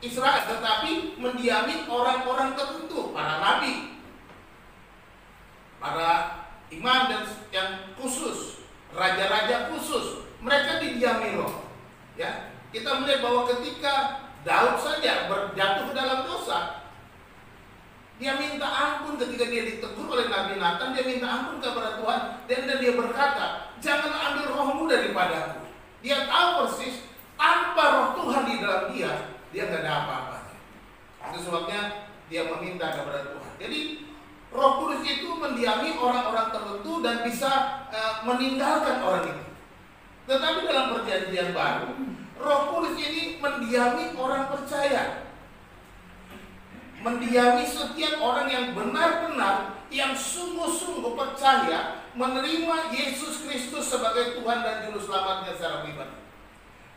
Israel, tetapi mendiami orang-orang tertentu, para nabi, para imam dan yang khusus, raja-raja khusus, mereka didiami roh. Ya, kita melihat bahwa ketika Daud saja berjatuh ke dalam dosa, dia minta ampun ketika dia ditegur oleh Nabi Nathan, dia minta ampun kepada Tuhan, dan dia berkata, jangan ambil rohmu daripadaku. Dia tahu persis, tanpa roh Tuhan di dalam dia nggak ada apa-apanya. Itu sebabnya dia meminta kepada Tuhan. Jadi Roh Kudus itu mendiami orang-orang tertentu dan bisa meninggalkan orang itu. Tetapi dalam perjanjian baru, Roh Kudus ini mendiami orang percaya, mendiami setiap orang yang benar-benar, yang sungguh-sungguh percaya menerima Yesus Kristus sebagai Tuhan dan Juru Selamatnya secara pribadi.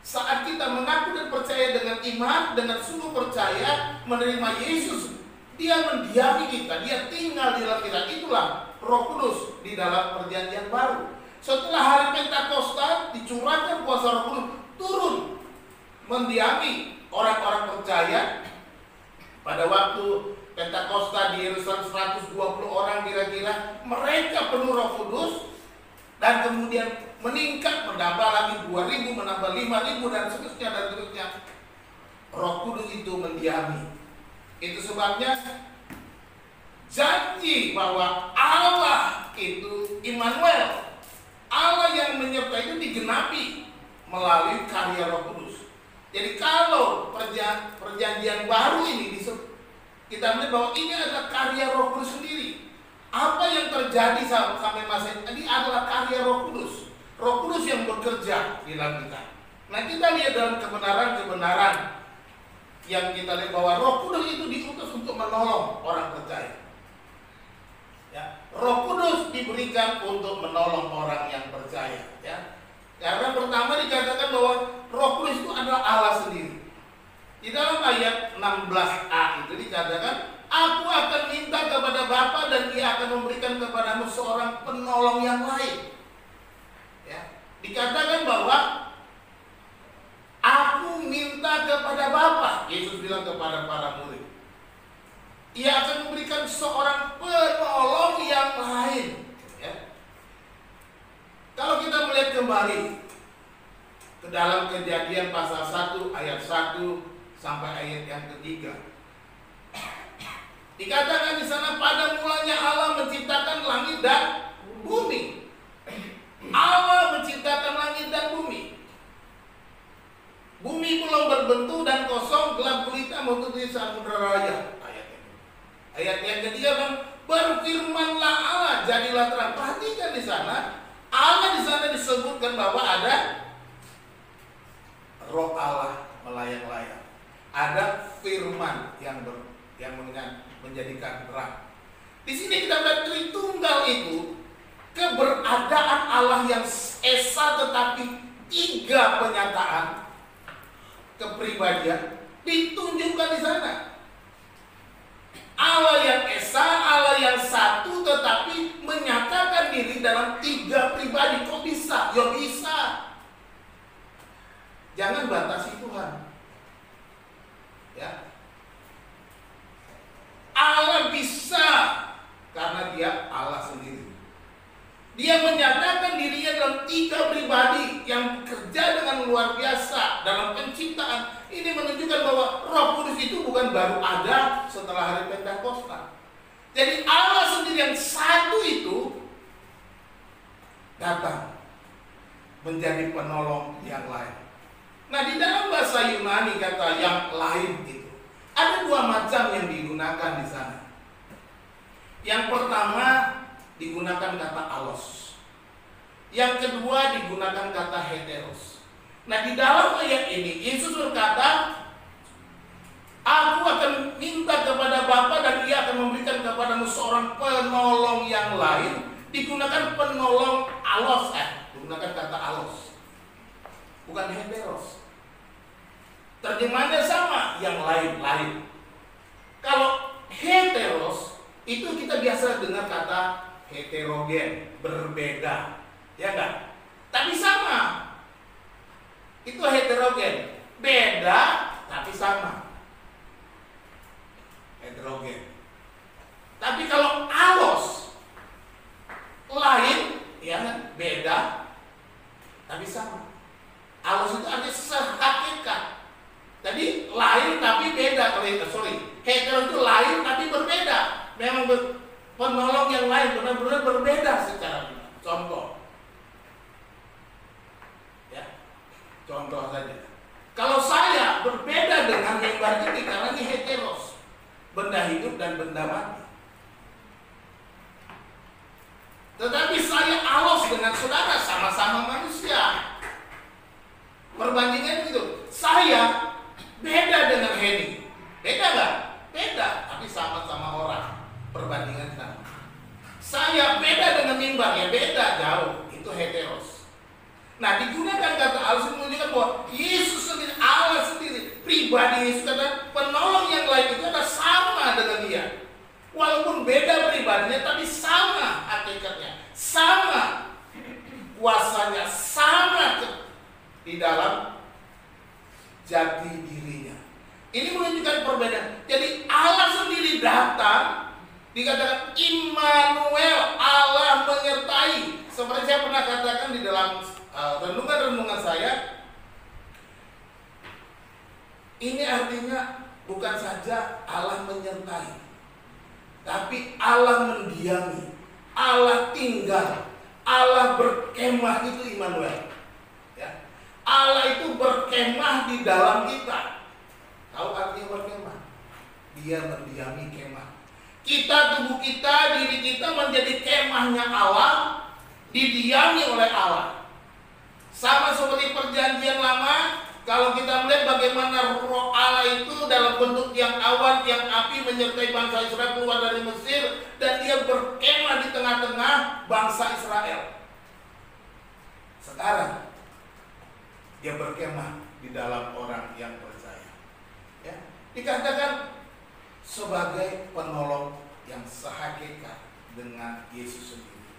Saat kita mengaku dan percaya dengan iman, dengan sungguh percaya menerima Yesus, dia mendiami kita, dia tinggal di dalam kita. Itulah Roh Kudus di dalam perjanjian baru. Setelah hari Pentakosta dicurahkan kuasa Roh Kudus turun mendiami orang-orang percaya. Pada waktu Pentakosta di Yerusalem 120 orang kira-kira, mereka penuh Roh Kudus, dan kemudian meningkat, menambah lagi 2.000, menambah 5.000 dan seterusnya. Roh Kudus itu mendiami. Itu sebabnya janji bahwa Allah itu Immanuel, Allah yang menyertai itu digenapi melalui karya Roh Kudus. Jadi kalau perjanjian baru ini kita melihat bahwa ini adalah karya Roh Kudus sendiri. Apa yang terjadi sampai masa ini adalah karya Roh Kudus. Roh Kudus yang bekerja di dalam kita. Nah, kita lihat dalam kebenaran-kebenaran yang kita lihat bahwa Roh Kudus itu diutus untuk menolong orang percaya. Ya, Roh Kudus diberikan untuk menolong orang yang percaya. Ya, karena pertama dikatakan bahwa Roh Kudus itu adalah Allah sendiri. Di dalam ayat 16a itu dikatakan, aku akan minta kepada Bapa dan Dia akan memberikan kepadamu seorang penolong yang lain. Ya, dikatakan bahwa aku minta kepada Bapa. Yesus bilang kepada para murid, Ia akan memberikan seorang penolong yang lain. Ya. Kalau kita melihat kembali ke dalam Kejadian pasal 1 ayat 1 sampai ayat yang ketiga, dikatakan di sana, pada mulanya Allah menciptakan langit dan bumi. Allah menciptakan langit dan bumi. Bumi belum berbentuk dan kosong, gelap gulita menutupi samudra raya. Ayat yang ketiga, berfirmanlah Allah, jadilah terang. Perhatikan di sana, Allah di sana disebutkan bahwa ada Roh Allah melayang-layang. Ada firman yang menjadikan terang. Di sini kita melihat Tritunggal itu, keberadaan Allah yang esa tetapi tiga penyataan kepribadian ditunjukkan di sana. Allah yang esa, Allah yang satu tetapi menyatakan diri dalam tiga pribadi. Kok bisa? Ya bisa. Jangan batasi Tuhan. Ya. Allah bisa karena Dia Allah sendiri. Dia menyatakan dirinya dalam tiga pribadi yang bekerja dengan luar biasa dalam penciptaan. Ini menunjukkan bahwa Roh Kudus itu bukan baru ada setelah hari Pentakosta. Jadi Allah sendiri yang satu itu datang menjadi penolong yang lain. Nah, di dalam bahasa Yunani kata yang lain itu ada dua macam yang digunakan di sana. Yang pertama digunakan kata allos. Yang kedua digunakan kata heteros. Nah, di dalam ayat ini Yesus berkata, aku akan minta kepada Bapa dan Ia akan memberikan kepadamu seorang penolong yang lain. Digunakan penolong allos, digunakan kata allos, bukan heteros. Terjemahannya sama, yang lain-lain. Kalau heteros itu kita biasa dengar kata heterogen, berbeda, ya enggak? Tapi sama. Itu heterogen, beda tapi sama. sama. Allos itu artinya sehakikat. Jadi lain tapi beda. Heteros itu lain tapi berbeda. Memang penolong yang lain benar-benar berbeda secara benar. Contoh saja. Kalau saya berbeda dengan mimbar ini karena ini heteros, benda hidup dan benda mati. Tetapi saya allos dengan saudara, sama-sama manusia. Perbandingan itu, saya beda dengan Henny. Beda nggak? Beda, tapi sama-sama orang. Perbandingan sama. Saya beda dengan mimbar, ya beda jauh. Itu heteros. Nah, digunakan kata allos menunjukkan bahwa Yesus sendiri, Allah sendiri, pribadi Yesus, kata penolong yang lain itu adalah sama dengan dia. Walaupun beda pribadinya, tapi sama hakikatnya, sama kuasanya, sama di dalam jati dirinya. Ini menunjukkan perbedaan. Jadi Allah sendiri datang, dikatakan Immanuel, Allah menyertai. Seperti saya pernah katakan di dalam renungan-renungan saya, ini artinya bukan saja Allah menyertai, tapi Allah mendiami, Allah tinggal, Allah berkemah, itu Immanuel. Ya. Allah itu berkemah di dalam kita. Tahu artinya berkemah? Dia mendiami kemah. Kita, tubuh kita, diri kita menjadi kemahnya Allah, didiami oleh Allah. Sama seperti perjanjian lama, kalau kita melihat bagaimana roh Allah itu dalam bentuk yang awan, yang api menyertai bangsa Israel keluar dari Mesir, dan dia berkemah di tengah-tengah bangsa Israel. Sekarang dia berkemah di dalam orang yang percaya. Ya, dikatakan sebagai penolong yang sehakikat dengan Yesus sendiri.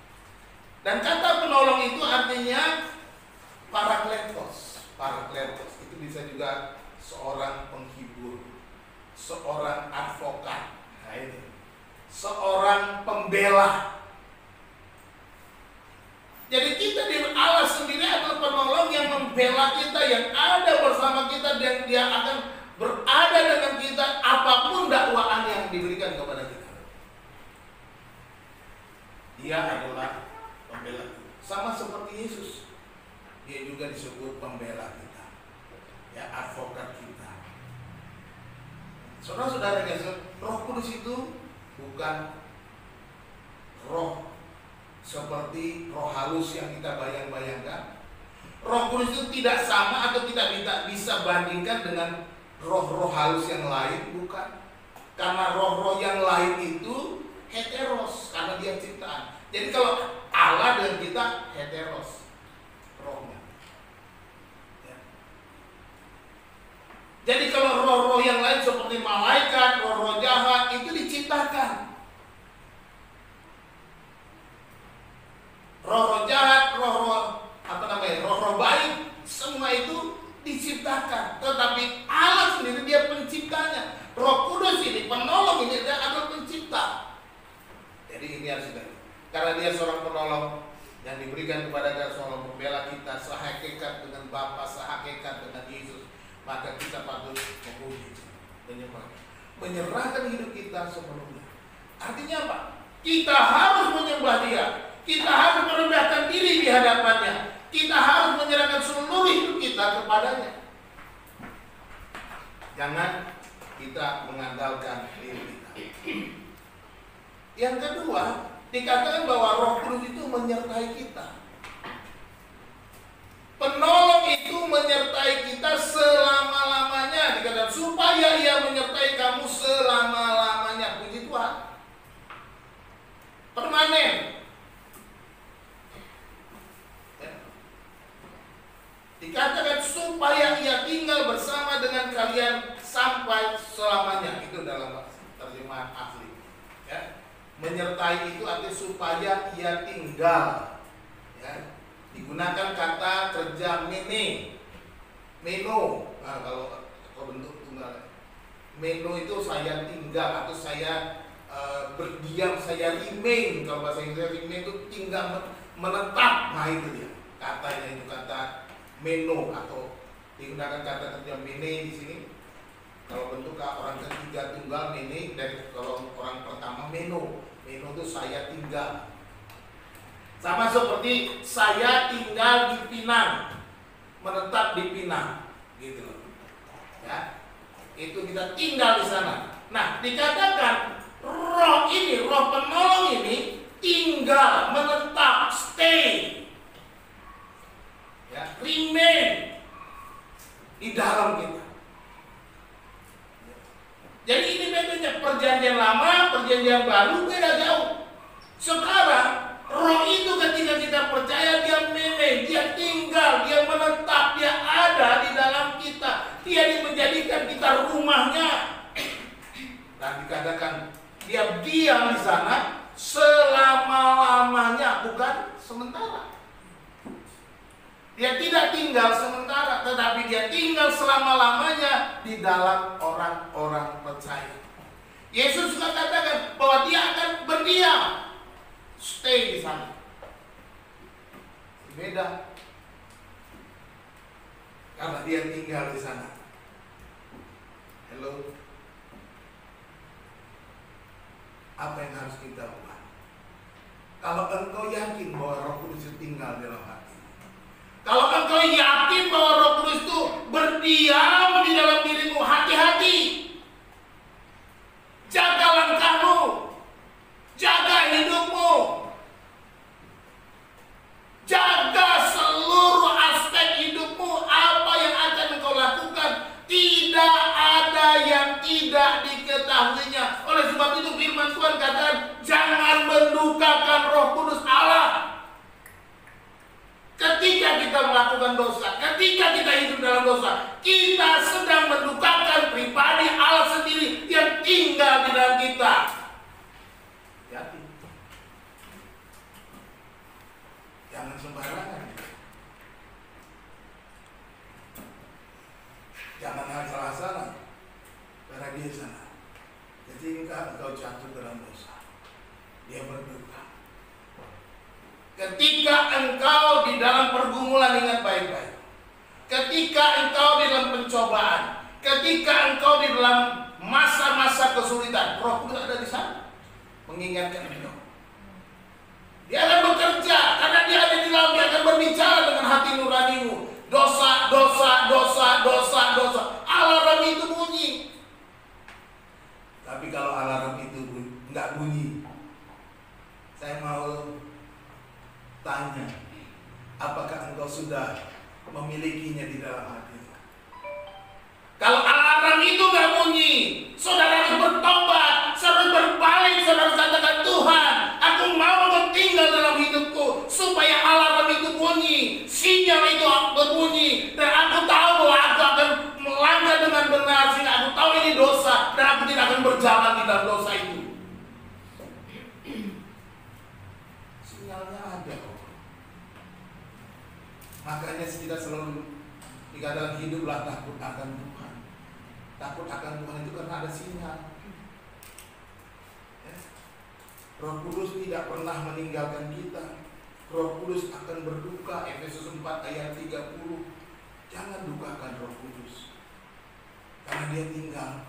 Dan kata penolong itu artinya Parakletos. Parakletos itu bisa juga seorang penghibur, seorang advokat, nah ini, seorang pembela. Jadi kita di Allah sendiri adalah penolong yang membela kita, yang ada bersama kita, dan dia akan berada dengan kita apapun dakwaan yang diberikan kepada kita. Dia adalah pembela kita. Sama seperti Yesus, dia juga disebut pembela kita, ya, advokat kita. Saudara-saudara, Roh Kudus itu bukan roh seperti roh halus yang kita bayang-bayangkan. Roh Kudus itu tidak sama atau tidak bisa bandingkan dengan roh-roh halus yang lain, bukan. Karena roh-roh yang lain itu heteros, karena dia ciptaan. Jadi kalau Allah dan kita heteros rohnya. Ya. Jadi kalau roh-roh yang lain seperti malaikat, roh-roh jahat itu diciptakan. Roh-roh jahat, roh-roh roh-roh baik, semua itu diciptakan. Tetapi Allah sendiri dia penciptanya. Roh Kudus ini, penolong ini adalah pencipta. Jadi ini harus kita, karena dia seorang penolong yang diberikan kepada kita, seorang pembela kita, sehakikat dengan Bapa, sehakikat dengan Yesus, maka kita patut memuji, menyerahkan hidup kita sepenuhnya. Artinya apa? Kita harus menyembah dia. Kita harus merendahkan diri di hadapannya. Kita harus menyerahkan seluruh hidup kita kepadanya. Jangan kita mengandalkan diri kita. Yang kedua, dikatakan bahwa Roh Kudus itu menyertai kita. Penolong itu menyertai kita selama-lamanya. Dikatakan supaya ia menyertai kamu selama-lamanya. Puji Tuhan. Permanen. Dikatakan supaya ia tinggal bersama dengan kalian sampai selamanya. Itu dalam terjemahan asli. Ya. Menyertai itu artinya supaya ia tinggal. Ya. Digunakan kata kerja meno. Nah, kalau bentuk tunggal, meno itu saya tinggal atau saya berdiam, saya remain. Kalau bahasa Inggris remain itu tinggal, menetap. Nah itu dia katanya, itu kata meno, atau digunakan kata kerja mene di sini. Kalau bentuk orang ketiga tunggal mene, dan kalau orang pertama meno. Meno itu saya tinggal. Sama seperti saya tinggal di Pinang, menetap di Pinang, gitu loh. Ya, itu kita tinggal di sana. Nah, dikatakan roh ini, roh penolong ini tinggal, menetap, stay, ya, remain di dalam kita. Jadi ini bedanya perjanjian lama, perjanjian baru beda jauh. Sekarang roh itu ketika kita percaya dia mene, dia tinggal, dia menetap, dia ada di dalam kita. Dia menjadikan kita rumahnya. Dan dikatakan dia diam di sana selama-lamanya, bukan sementara. Dia tidak tinggal sementara, tetapi dia tinggal selama-lamanya di dalam orang-orang percaya. Yesus juga katakan bahwa dia akan berdiam, stay di sana. Beda, karena dia tinggal di sana. Hello, apa yang harus kita buat? Kalau engkau yakin bahwa Roh Kudus tinggal dalam hati, kalau engkau yakin bahwa Roh Kudus itu berdiam di dalam dirimu, hati-hati. Jaga langkahmu, jaga hidupmu, jaga seluruh aspek hidupmu. Apa yang akan engkau lakukan, tidak ada yang tidak diketahuinya. Oleh sebab itu firman Tuhan katakan, jangan mendukakan Roh Kudus Allah. Ketika kita melakukan dosa, ketika kita hidup dalam dosa, kita sedang mendukakan pribadi Allah sendiri yang tinggal di dalam kita. Hati. Jangan sembarangan. Jangan asal-asalan. Karena dia sana. Ketika engkau jatuh dalam dosa, dia berduka. Ketika engkau di dalam pergumulan, ingat baik-baik. Ketika engkau di dalam pencobaan, ketika engkau di dalam masa-masa kesulitan, Roh Kudus ada di sana mengingatkan engkau. Dia akan bekerja karena dia ada di dalam, dia akan berbicara dengan hati nuranimu. Dosa, dosa, dosa, dosa, dosa. Alarm itu bunyi. Tapi kalau alarm itu enggak bunyi, saya mau tanya, apakah engkau sudah memilikinya di dalam hati? Kalau alarm itu nggak bunyi, saudara harus bertobat, saudara berbalik, saudara katakan, Tuhan, aku mau engkau tinggal dalam hidupku, supaya alarm itu bunyi, sinyal itu berbunyi, dan aku tahu bahwa aku akan melanggar dengan benar, sehingga aku tahu ini dosa, dan aku tidak akan berjalan di dalam dosa itu. Sinyalnya ada. Makanya kita selalu dikatakan hiduplah takut akan Tuhan. Takut akan Tuhan itu karena ada sinyal. Ya. Roh Kudus tidak pernah meninggalkan kita. Roh Kudus akan berduka. Efesus 4 ayat 30. Jangan dukakan Roh Kudus, karena dia tinggal,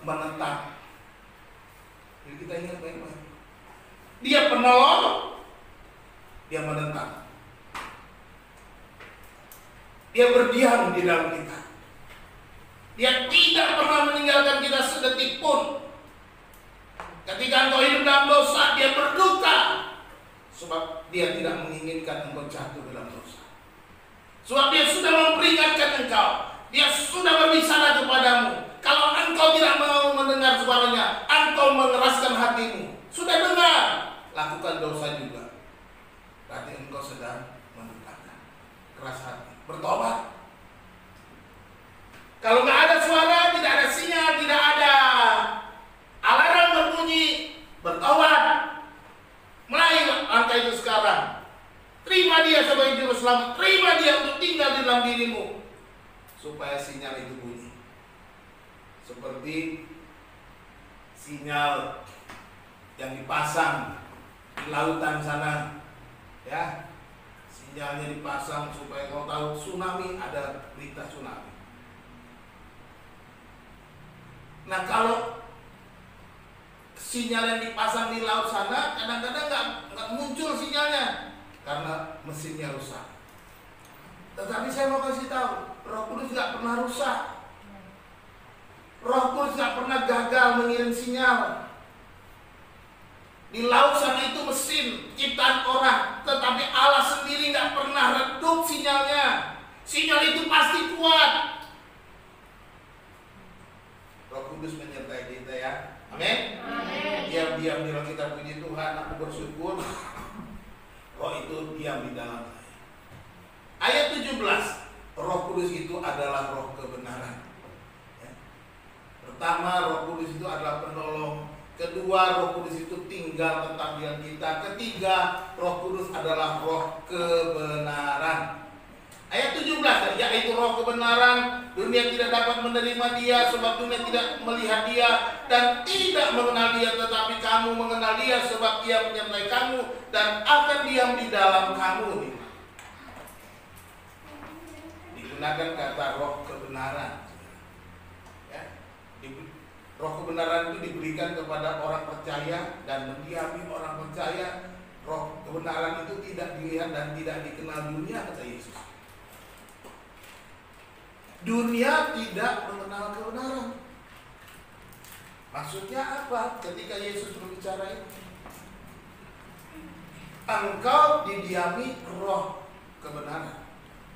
menetap. Jadi kita ingat baik-baik. Dia penolong, dia menetap. Dia berdiam di dalam kita. Dia tidak pernah meninggalkan kita sedetik pun. Ketika engkau hidup dalam dosa, dia berduka, sebab dia tidak menginginkan engkau jatuh dalam dosa. Sebab dia sudah memperingatkan engkau, dia sudah berbicara kepadamu. Kalau engkau tidak mau mendengar suaranya, engkau mengeraskan hatimu. Sudah dengar, lakukan dosa juga. Berarti engkau sedang mendukakan, keras hati. Bertobat. Kalau nggak ada suara, tidak ada sinyal, tidak ada alarm berbunyi, bertobat. Mulai langkah itu sekarang. Terima dia sebagai juru selamat, terima dia untuk tinggal di dalam dirimu, supaya sinyal itu bunyi. Seperti sinyal yang dipasang di lautan sana, ya. Sinyalnya dipasang supaya kau tahu tsunami, ada berita tsunami. Nah, kalau sinyal yang dipasang di laut sana kadang-kadang nggak muncul sinyalnya karena mesinnya rusak. Tetapi saya mau kasih tahu, Roh Kudus nggak pernah rusak. Roh Kudus nggak pernah gagal mengirim sinyal. Di laut sana itu mesin ciptaan orang, tetapi Allah sendiri nggak pernah redup sinyalnya. Sinyal itu pasti kuat. Roh Kudus menyertai kita ya. Amin. Diam-diam bila kita puji Tuhan, aku bersyukur. Roh itu diam di dalam saya. Ayat 17, Roh Kudus itu adalah roh kebenaran. Ya. Pertama, Roh Kudus itu adalah penolong. Kedua, Roh Kudus itu tinggal tetap dengan kita. Ketiga, Roh Kudus adalah roh kebenaran. Ayat 17, yaitu roh kebenaran. Dunia tidak dapat menerima dia, sebab dunia tidak melihat dia dan tidak mengenal dia. Tetapi kamu mengenal dia, sebab dia menyertai kamu dan akan diam di dalam kamu. Digunakan kata roh kebenaran. Roh kebenaran itu diberikan kepada orang percaya dan mendiami orang percaya. Roh kebenaran itu tidak dilihat dan tidak dikenal dunia, kata Yesus. Dunia tidak mengenal kebenaran. Maksudnya apa ketika Yesus berbicara ini? Engkau didiami roh kebenaran.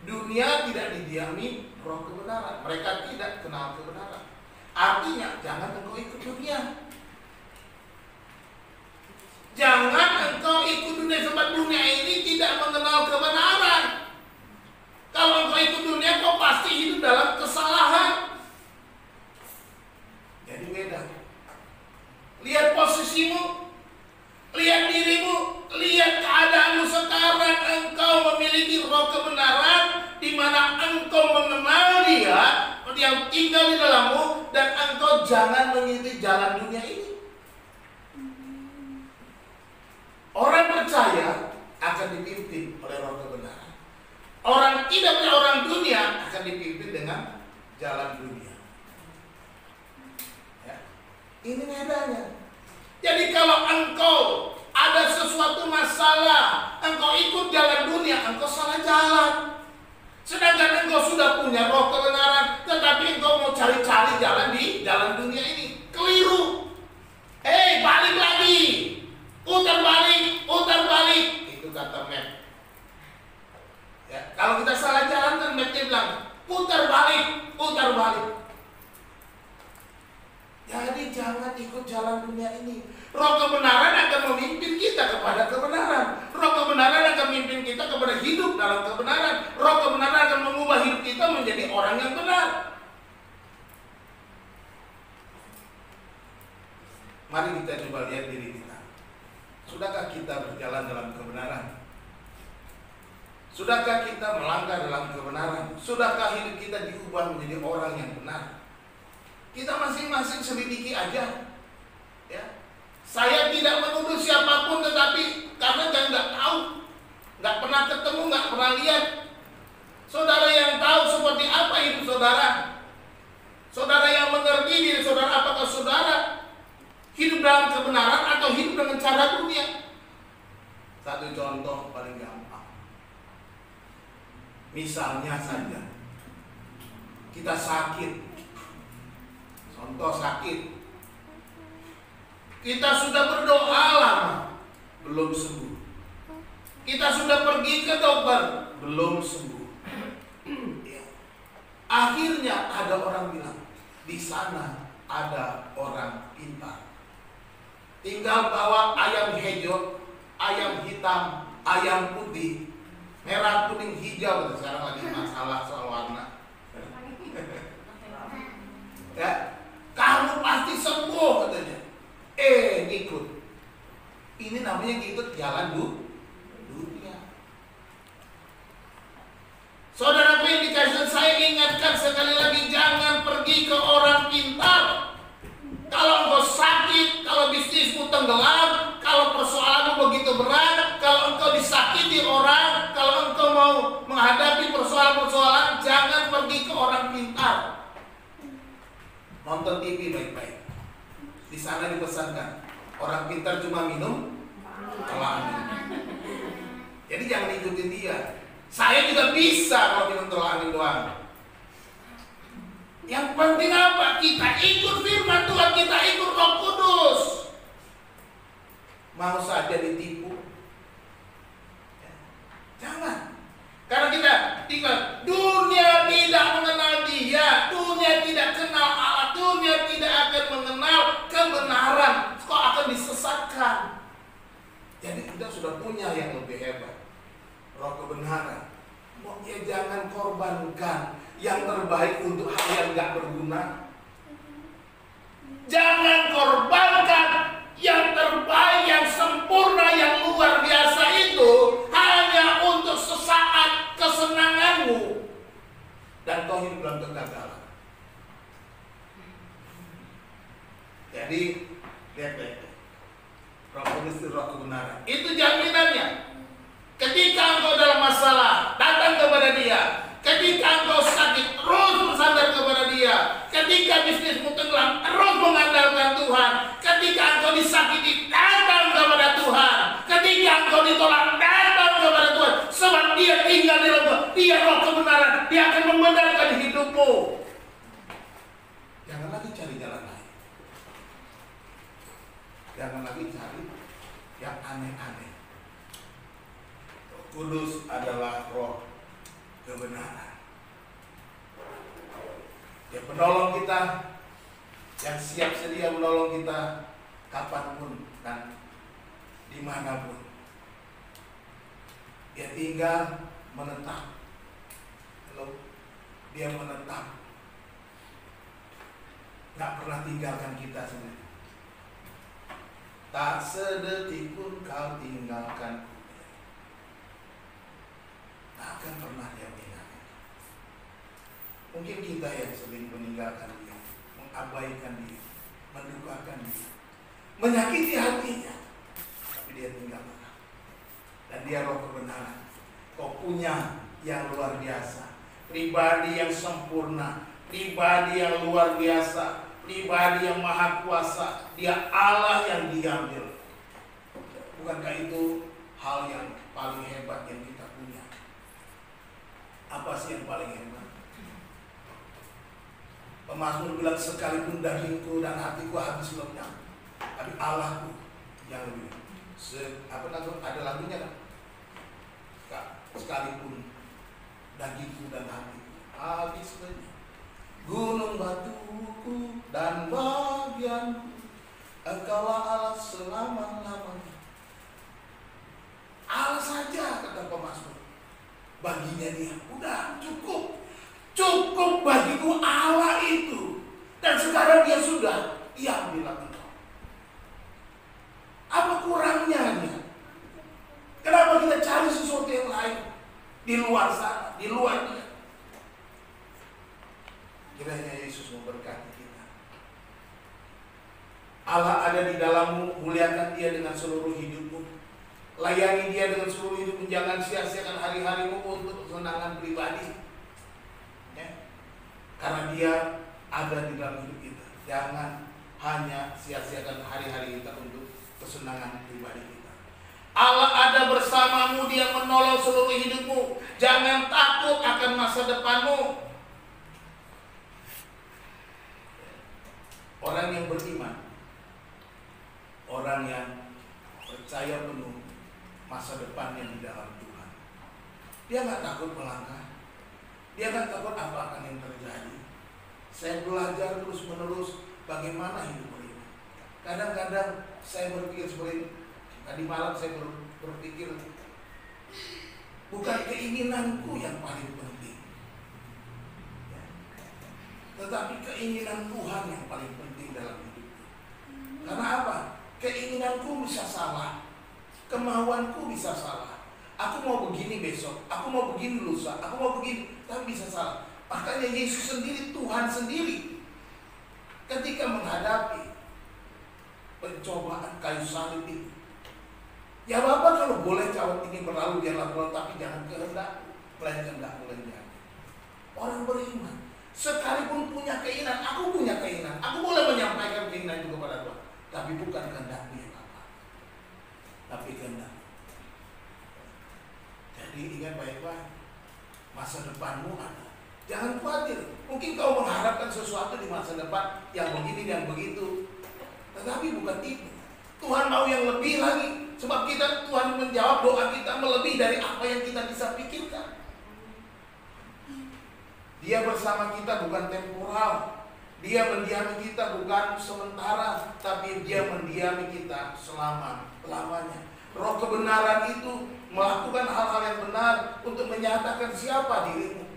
Dunia tidak didiami roh kebenaran. Mereka tidak kenal kebenaran. Artinya jangan engkau ikut dunia. Jangan engkau ikut dunia, sebab dunia ini tidak mengenal kebenaran. Kalau engkau ikut dunia, kau pasti hidup dalam kesalahan. Jadi beda. Lihat posisimu, lihat dirimu, lihat keadaanmu sekarang. Engkau memiliki roh kebenaran, di mana engkau mengenal dia yang tinggal di dalammu, dan engkau jangan mengikuti jalan dunia ini. Orang percaya akan dipimpin oleh roh kebenaran. Orang tidak punya orang dunia akan dipimpin dengan jalan dunia. Ya. Ini bedanya. Jadi kalau engkau ada sesuatu masalah, engkau ikut jalan dunia, engkau salah jalan. Sedangkan engkau sudah punya roh kebenaran, tetapi engkau mau cari-cari jalan di jalan dunia ini, keliru. Balik lagi, putar balik. Itu kata map. Ya, kalau kita salah jalan kan mapnya bilang putar balik. Jadi jangan ikut jalan dunia ini. Roh kebenaran akan memimpin kita kepada kebenaran. Roh kebenaran akan memimpin kita kepada hidup dalam kebenaran. Roh kebenaran akan mengubah hidup kita menjadi orang yang benar. Mari kita coba lihat diri kita. Sudahkah kita berjalan dalam kebenaran? Sudahkah kita melangkah dalam kebenaran? Sudahkah hidup kita diubah menjadi orang yang benar? Kita masing-masing selidiki aja. Ya. Saya tidak menuduh siapapun, tetapi karena saya nggak tahu, nggak pernah ketemu, nggak pernah lihat. Saudara yang tahu seperti apa hidup saudara. Saudara yang mengerti diri saudara, apakah saudara hidup dalam kebenaran atau hidup dengan cara dunia? Satu contoh paling gampang. Misalnya saja kita sakit. Contoh sakit. Kita sudah berdoa lama, belum sembuh. Kita sudah pergi ke dokter, belum sembuh. Ya. Akhirnya ada orang bilang, di sana ada orang pintar. Tinggal bawa ayam hijau, ayam hitam, ayam putih, merah, kuning, hijau. Sekarang lagi masalah soal warna. Ya, kamu pasti sembuh katanya. Ngikut. Ini namanya ngikut jalan dunia. Saudaraku yang dikasih, saya ingatkan sekali lagi, jangan pergi ke orang pintar. Kalau engkau sakit, kalau bisnismu tenggelam, kalau persoalanmu begitu berat, kalau engkau disakiti orang, kalau engkau tonton TV baik-baik. Di sana dipesankan, orang pintar cuma minum telah angin. Jadi jangan ikutin dia. Saya juga bisa kalau minum telah angin doang. Yang penting apa? Kita ikut firman Tuhan, kita ikut Roh Kudus. Mau saja ditipu? Jangan. Karena kita tinggal, dunia tidak mengenal dia, dunia tidak kenal Allah, dunia tidak akan mengenal kebenaran, kok akan disesatkan. Jadi kita sudah punya yang lebih hebat, Roh kebenaran. Mau ya jangan korbankan yang terbaik untuk hal yang gak berguna. Jangan korbankan yang terbaik, yang sempurna, yang luar biasa itu hanya untuk sesaat kesenanganmu dan kau hidup dalam kegagalan. Jadi lihat baik-baik, Roh Kudus itu Roh kebenaran. Itu jaminannya. Ketika engkau dalam masalah, datang kepada Dia. Ketika engkau sakit, terus bersandar kepada Dia. Ketika bisnismu tenggelam, terus mengandalkan Tuhan. Ketika engkau disakiti, datang kepada Tuhan. Ketika engkau ditolak, datang kepada Tuhan. Sebab Dia tinggal di dalam, Dia Roh kebenaran. Dia akan membenarkan hidupmu. Jangan lagi cari jalan lain. Jangan lagi cari yang aneh-aneh. Roh Kudus adalah Roh kebenaran. Dia penolong kita, yang siap sedia menolong kita kapanpun dan dimanapun. Dia tinggal menetap. Lalu dia menetap, gak pernah tinggalkan kita sendiri. Tak sedetik pun kau tinggalkan. Tak akan pernah dia meninggalkan. Mungkin kita yang sering meninggalkan dia, mengabaikan dia, mendukakan dia, menyakiti hatinya, tapi dia tinggalkan. Dan dia Roh kebenaran. Kau punya yang luar biasa, pribadi yang sempurna, pribadi yang luar biasa, pribadi yang maha kuasa. Dia Allah yang diambil. Bukankah itu hal yang paling hebat yang kita punya? Apa sih yang paling hebat? Pemazmur bilang, sekalipun dagingku dan hatiku habis lenyap, tapi Allahku yang lebih. Ada lagunya kan? Sekalipun dagingku dan hatiku habis lenyap, gunung batuku dan bagianku, Engkaulah Allah selama-lamanya. Allah saja, kata pemazmur. Baginya dia, udah cukup bagiku Allah itu. Dan sekarang dia sudah bilang engkau. Apa kurangnya dia? Kenapa kita cari sesuatu yang lain di luar sana, di luar dia? Kiranya Yesus memberkati kita. Allah ada di dalammu, muliakan Dia dengan seluruh hidupmu. Layani Dia dengan seluruh hidupmu. Jangan sia-siakan hari-harimu untuk kesenangan pribadi, ya. Karena Dia ada di dalam hidup kita. Jangan hanya sia-siakan hari-hari kita untuk kesenangan pribadi kita. Allah ada bersamamu, Dia menolong seluruh hidupmu. Jangan takut akan masa depanmu. Orang yang beriman, orang yang percaya penuh masa depannya di dalam Tuhan, dia nggak takut melangkah. Dia nggak takut apa akan yang terjadi. Saya belajar terus menerus bagaimana hidup beriman. Kadang-kadang saya berpikir seperti tadi malam, saya berpikir bukan keinginanku yang paling penting, ya, tetapi keinginan Tuhan yang paling penting dalam hidupku. Karena apa? Keinginanku bisa salah, kemauanku bisa salah. Aku mau begini besok, aku mau begini lusa, aku mau begini, tapi bisa salah. Makanya Yesus sendiri, Tuhan sendiri, ketika menghadapi pencobaan kayu salib itu, ya Bapak kalau boleh cawan ini berlalu, biarlah berlalu, tapi jangan kehendak, melainkan kehendak-Mu. Orang beriman, Sekalipun punya keinginan, aku punya keinginan, aku boleh menyampaikan keinginan itu kepada Tuhan, tapi bukan kehendak-Mu ya Bapa, tapi kehendak. Jadi ingat baik-baik, masa depanmu ada. Jangan khawatir, mungkin kau mengharapkan sesuatu di masa depan yang begini dan begitu, tetapi bukan itu. Tuhan mau yang lebih lagi, sebab Tuhan menjawab doa kita melebihi dari apa yang kita bisa pikirkan. Dia bersama kita bukan temporal. Dia mendiami kita bukan sementara, tapi Dia mendiami kita selama-lamanya. Roh kebenaran itu melakukan hal-hal yang benar untuk menyatakan siapa dirimu.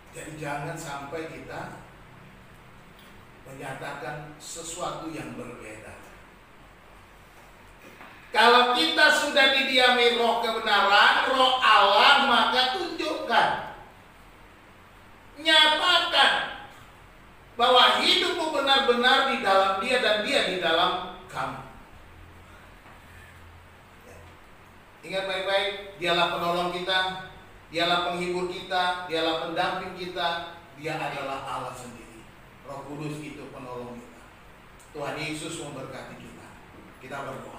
Jadi jangan sampai kita menyatakan sesuatu yang berbeda. Kalau kita sudah didiami roh kebenaran, roh Allah, maka tunjukkan, nyatakan bahwa hidupmu benar-benar di dalam Dia dan Dia di dalam kamu. Ingat baik-baik, Dialah penolong kita, Dialah penghibur kita, Dialah pendamping kita, Dia adalah Allah sendiri. Roh Kudus itu penolong kita. Tuhan Yesus memberkati kita. Kita berdoa.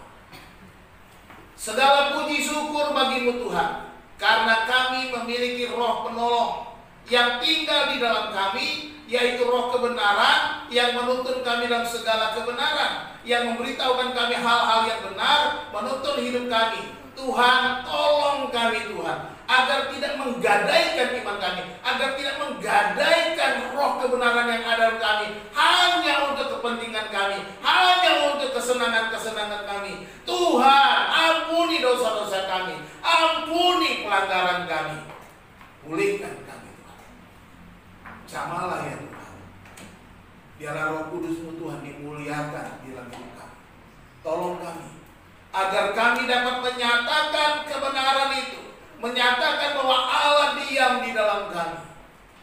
Segala puji syukur bagi-Mu Tuhan, karena kami memiliki roh penolong yang tinggal di dalam kami, yaitu roh kebenaran yang menuntun kami dalam segala kebenaran, yang memberitahukan kami hal-hal yang benar, menuntun hidup kami. Tuhan, tolong kami Tuhan, agar tidak menggadaikan iman kami, agar tidak menggadaikan roh kebenaran yang ada dalam kami hanya untuk kepentingan kami, hanya untuk kesenangan-kesenangan kami. Tuhan, ampuni dosa-dosa kami, ampuni pelanggaran kami, pulihkan kami Tuhan. Jamalah ya Tuhan, biarlah Roh Kudus-Mu Tuhan dimuliakan di dalam hidup kami. Tolong kami agar kami dapat menyatakan kebenaran itu, menyatakan bahwa Allah diam di dalam kami.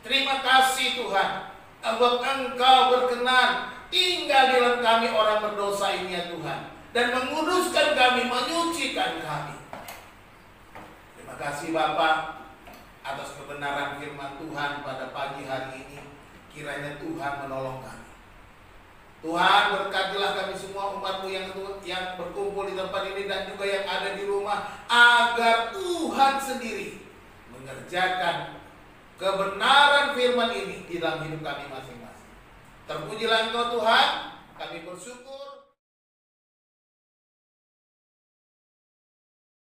Terima kasih Tuhan, sebab Engkau berkenan tinggal di dalam kami orang berdosa ini ya Tuhan, dan menguduskan kami, menyucikan kami. Terima kasih Bapa atas kebenaran firman Tuhan pada pagi hari ini. Kiranya Tuhan menolong kami. Tuhan, berkatilah kami semua umat-Mu yang berkumpul di tempat ini dan juga yang ada di rumah, agar Tuhan sendiri mengerjakan kebenaran firman ini di dalam hidup kami masing-masing. Terpujilah Engkau Tuhan, kami bersyukur.